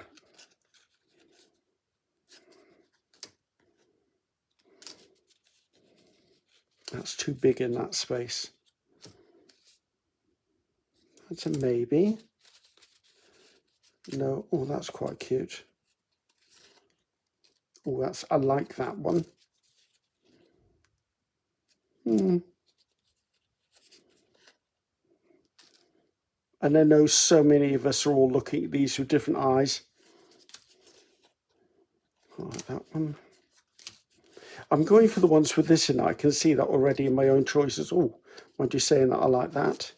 That's too big in that space. That's a maybe. No. Oh, that's quite cute. Oh, that's, I like that one. And I know so many of us are all looking at these with different eyes. I like that one. I'm going for the ones with this in. I can see that already in my own choices. Oh, mind you saying that I like that.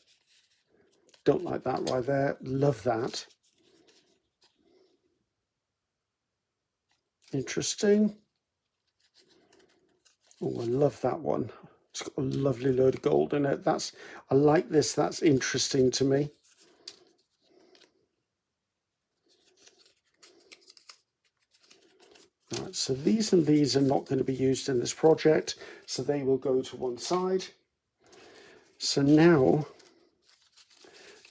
Don't like that right there. Love that. Interesting. Oh, I love that one. It's got a lovely load of gold in it. I like this. That's interesting to me. So these and these are not going to be used in this project, so they will go to one side. So now,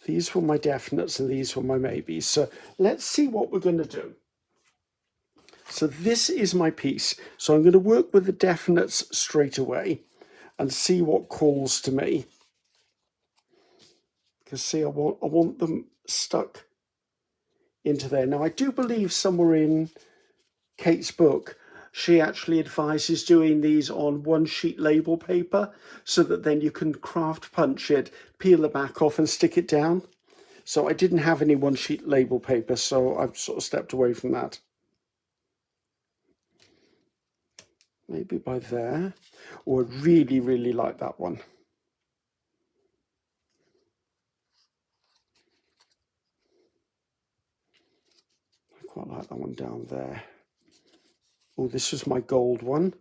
these were my definites and these were my maybes. So let's see what we're going to do. So this is my piece. So I'm going to work with the definites straight away and see what calls to me. Because see, I want them stuck into there. Now I do believe somewhere in Kate's book, she actually advises doing these on one sheet label paper so that then you can craft punch it, peel the back off and stick it down. So I didn't have any one sheet label paper, so I've sort of stepped away from that. Maybe by there. Or I really, really like that one. I quite like that one down there. Oh, this is my gold one.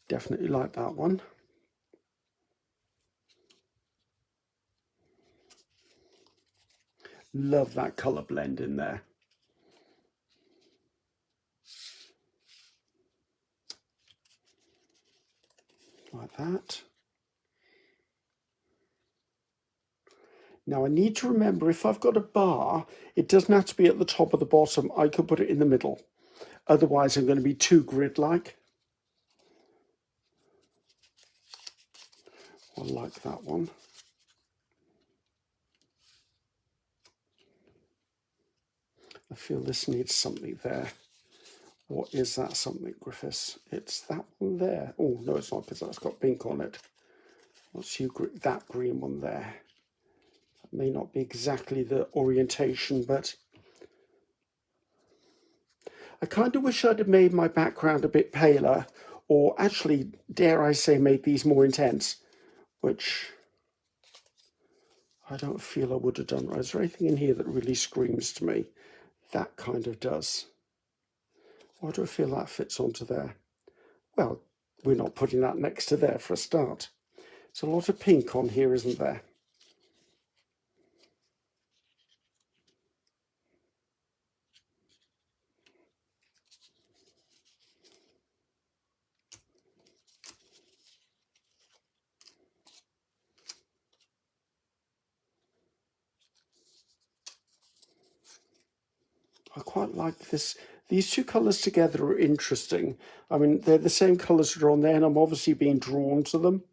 Definitely like that one. Love that colour blend in there. Like that. Now I need to remember, if I've got a bar, it doesn't have to be at the top or the bottom. I could put it in the middle. Otherwise I'm going to be too grid-like. I like that one. I feel this needs something there. What is that something, Griffiths? It's that one there. Oh, no, it's not, because that's got pink on it. What's that green one there? That may not be exactly the orientation, but I kind of wish I'd have made my background a bit paler, or actually, dare I say, made these more intense, which I don't feel I would have done. Is there anything in here that really screams to me? That kind of does. Why do I feel that fits onto there? Well, we're not putting that next to there for a start. There's a lot of pink on here, isn't there? I quite like this. These two colours together are interesting. I mean, they're the same colours that are on there, and I'm obviously being drawn to them.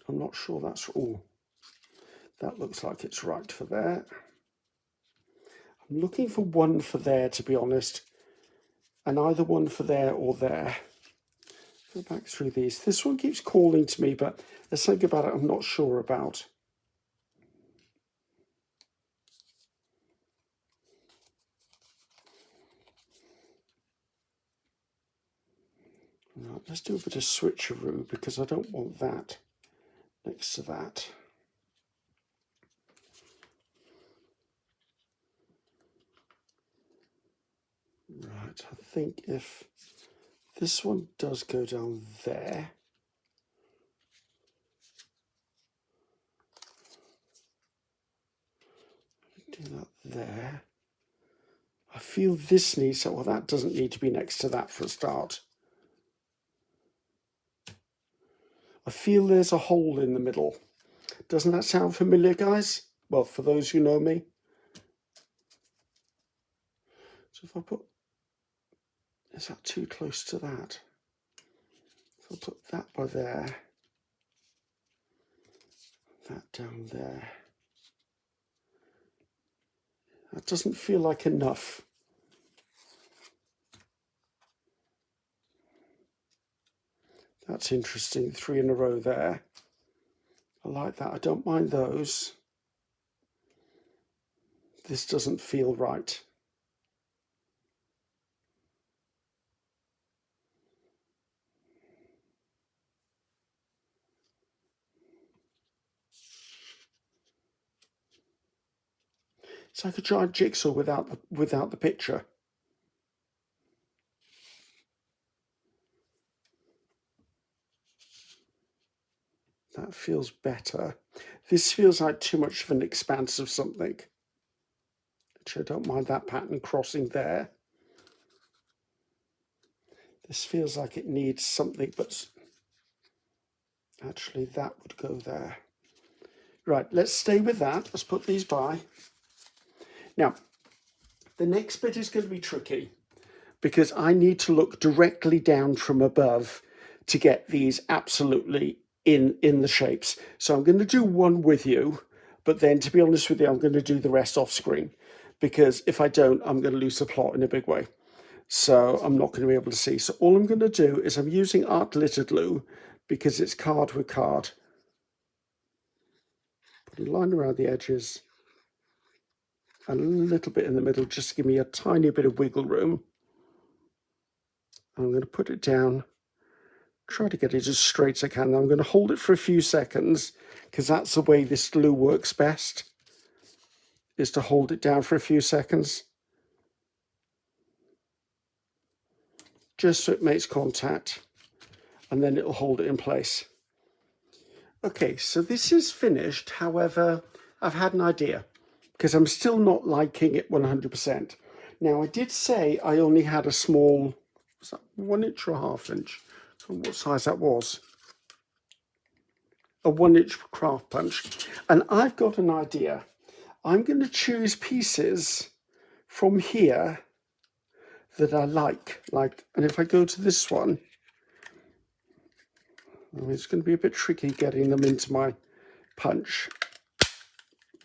I'm not sure that's all. That looks like it's right for there. I'm looking for one for there, to be honest, and either one for there or there. Go back through these. This one keeps calling to me, but there's something about it I'm not sure about. Right, let's do a bit of switcheroo because I don't want that next to that. Right, I think if this one does go down there, do that there. I feel this needs, well, that doesn't need to be next to that for a start. I feel there's a hole in the middle. Doesn't that sound familiar, guys? Well, for those who know me. So if I put, is that too close to that? If I put that by there, that down there. That doesn't feel like enough. That's interesting, 3 in a row there. I like that, I don't mind those. This doesn't feel right. It's like a giant jigsaw without the picture. That feels better. This feels like too much of an expanse of something. Actually, I don't mind that pattern crossing there. This feels like it needs something, but actually that would go there. Right, let's stay with that. Let's put these by. Now, the next bit is going to be tricky because I need to look directly down from above to get these absolutely in the shapes. So I'm going to do one with you, but then to be honest with you, I'm going to do the rest off screen because if I don't, I'm going to lose the plot in a big way. So I'm not going to be able to see. So all I'm going to do is I'm using art glitter glue because it's card with card. Put a line around the edges, a little bit in the middle, just to give me a tiny bit of wiggle room. I'm going to put it down, try to get it as straight as I can. I'm going to hold it for a few seconds because that's the way this glue works best, is to hold it down for a few seconds. Just so it makes contact, and then it'll hold it in place. Okay, so this is finished. However, I've had an idea because I'm still not liking it 100%. Now, I did say I only had a small, was that 1 inch or ½ inch? So what size that was? A 1 inch craft punch. And I've got an idea. I'm going to choose pieces from here that I like, and if I go to this one, it's going to be a bit tricky getting them into my punch.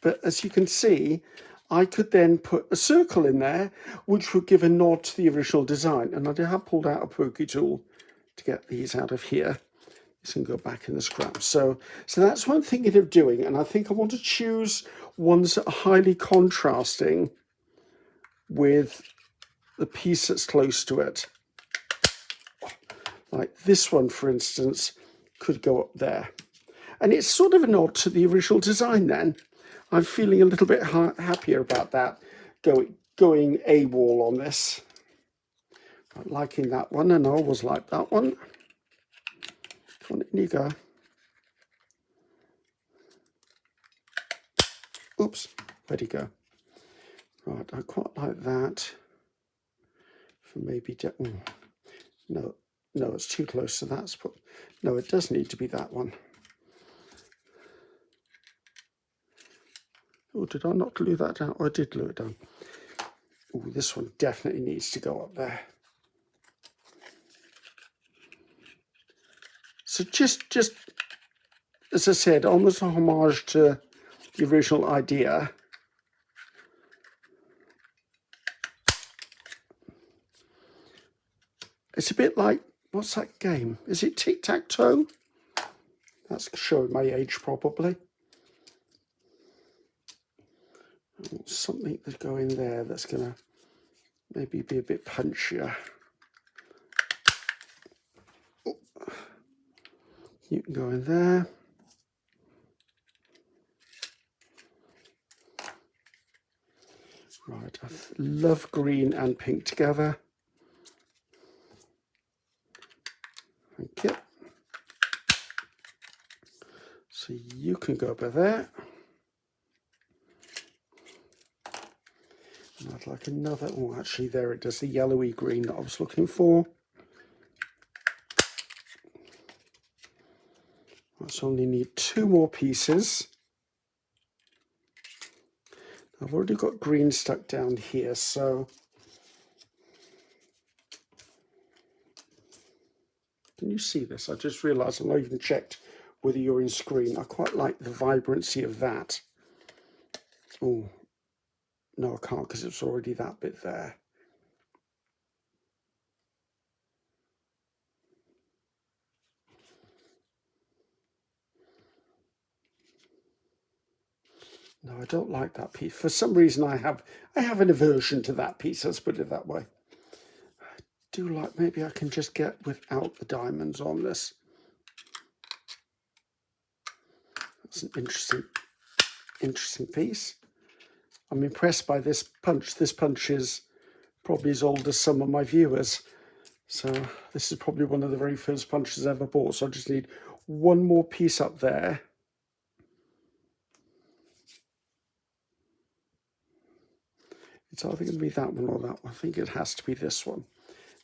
But as you can see, I could then put a circle in there, which would give a nod to the original design. And I have pulled out a pokey tool to get these out of here. This can go back in the scrap. So that's what I'm thinking of doing. And I think I want to choose ones that are highly contrasting with the piece that's close to it. Like this one, for instance, could go up there. And it's sort of a nod to the original design then. I'm feeling a little bit happier about that, going AWOL on this. I'm liking that one, and I always like that one. Come on, in you go. Oops, where'd he go? Right, I quite like that. For maybe, no, it's too close, so that's put, no, it does need to be that one. Oh, did I not glue that down? Oh, I did glue it down. Oh, this one definitely needs to go up there. So just as I said, almost a homage to the original idea. It's a bit like, what's that game? Is it tic-tac-toe? That's showing my age, probably. Something to go in there that's going to maybe be a bit punchier. Oh. You can go in there. Right, I love green and pink together. Thank you. So you can go over there. And I'd like another, oh actually there it does, the yellowy green that I was looking for. Let's only need 2 more pieces. I've already got green stuck down here, so can you see this? I just realised I've not even checked whether you're in screen. I quite like the vibrancy of that. Oh, no, I can't because it's already that bit there. No, I don't like that piece. For some reason, I have an aversion to that piece. Let's put it that way. I do like, maybe I can just get without the diamonds on this. That's an interesting piece. I'm impressed by this punch. This punch is probably as old as some of my viewers. So this is probably one of the very first punches I ever bought. So I just need one more piece up there. It's either going to be that one or that one. I think it has to be this one.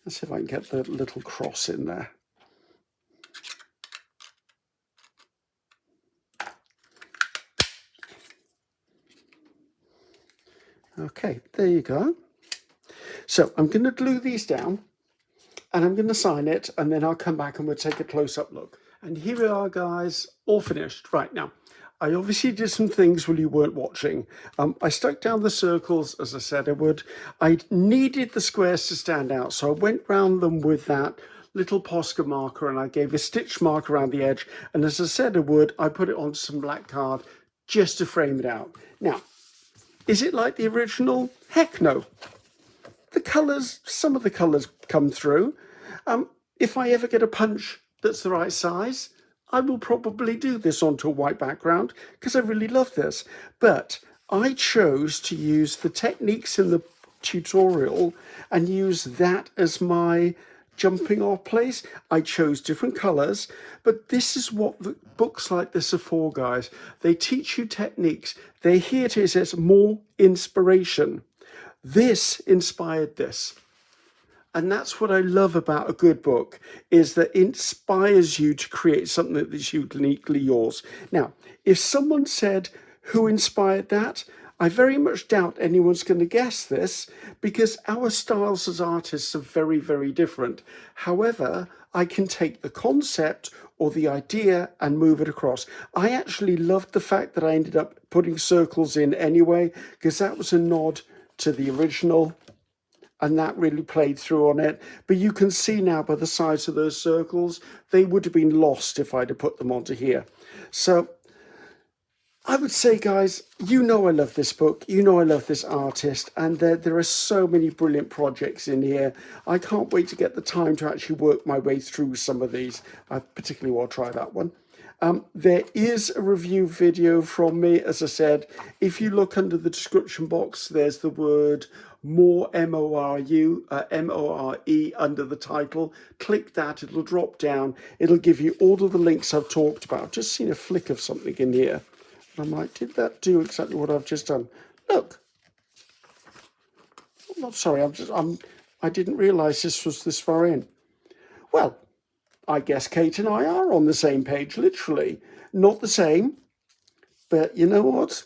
Let's see if I can get the little cross in there. Okay, there you go. So I'm going to glue these down and I'm going to sign it, and then I'll come back and we'll take a close-up look. And here we are, guys, all finished. Right, now, I obviously did some things while you weren't watching. I stuck down the circles, as I said I would. I needed the squares to stand out, so I went round them with that little Posca marker, and I gave a stitch mark around the edge. And as I said I would, I put it onto some black card just to frame it out. Now, is it like the original? Heck no. The colours, some of the colours come through. If I ever get a punch that's the right size, I will probably do this onto a white background because I really love this. But I chose to use the techniques in the tutorial and use that as my jumping off place. I chose different colours, but this is what the books like this are for, guys. They teach you techniques. They're here to say it's more inspiration. This inspired this. And that's what I love about a good book, is that it inspires you to create something that's uniquely yours. Now, if someone said, who inspired that? I very much doubt anyone's going to guess this, because our styles as artists are very, very different. However, I can take the concept or the idea and move it across. I actually loved the fact that I ended up putting circles in anyway, because that was a nod to the original, and that really played through on it. But you can see now by the size of those circles, they would have been lost if I'd have put them onto here. So I would say, guys, you know I love this book, you know I love this artist, and there are so many brilliant projects in here. I can't wait to get the time to actually work my way through some of these. I particularly want to try that one. There is a review video from me, as I said. If you look under the description box, there's the word more, M-O-R-E under the title. Click that, it'll drop down. It'll give you all of the links I've talked about. I've just seen a flick of something in here. I'm like, did that do exactly what I've just done? Look. I'm not sorry, I didn't realise this was this far in. Well, I guess Kate and I are on the same page, literally. Not the same, but you know what?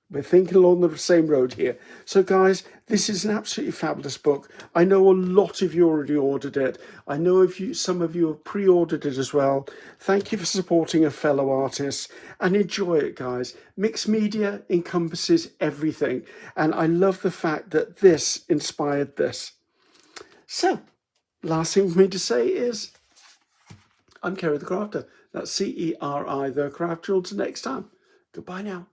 We're thinking along the same road here. So guys, this is an absolutely fabulous book. I know a lot of you already ordered it. I know some of you have pre-ordered it as well. Thank you for supporting a fellow artist, and enjoy it, guys. Mixed media encompasses everything, and I love the fact that this inspired this. So, last thing for me to say is, I'm Ceri the Crafter. That's Ceri the Crafter. Until next time. Goodbye now.